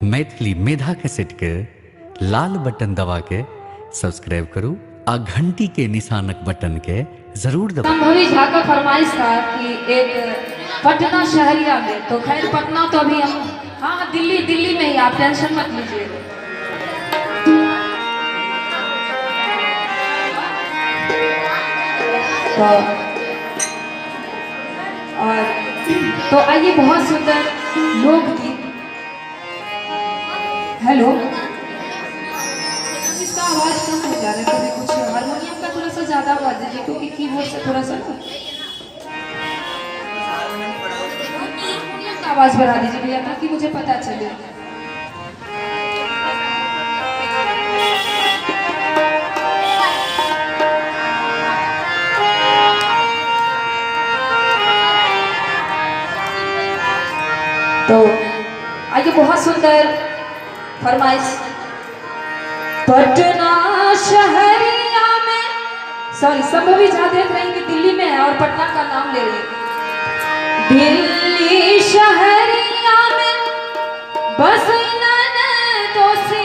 मैथिली मेधा cassette के लाल button दबा के सब्सक्राइब करूँ आ घंटी के निशानक बटन के जरूर दबाएं। संभवी झा का फरमाइश था कि एक पटना शहरिया में, तो खैर पटना तो अभी हम हाँ दिल्ली में ही, आप टेंशन मत लीजिए। और तो आइए बहुत सुंदर लोकगीत। हेलो, इसका आवाज कम हो जा रहा है, कभी कुछ हारमोनियम का थोड़ा सा ज्यादा आवाज दीजिए, क्योंकि कीबोर्ड से थोड़ा सा हारमोनियम का आवाज बढ़ा दीजिए भैया, ताकि मुझे पता चले। तो आइए बहुत सुंदर फरमाइश। पटना शहरिया में, सॉरी संभवी झा देख रहे हैं कि दिल्ली में है और पटना का नाम ले रही है। दिल्ली शहरिया में बस तो से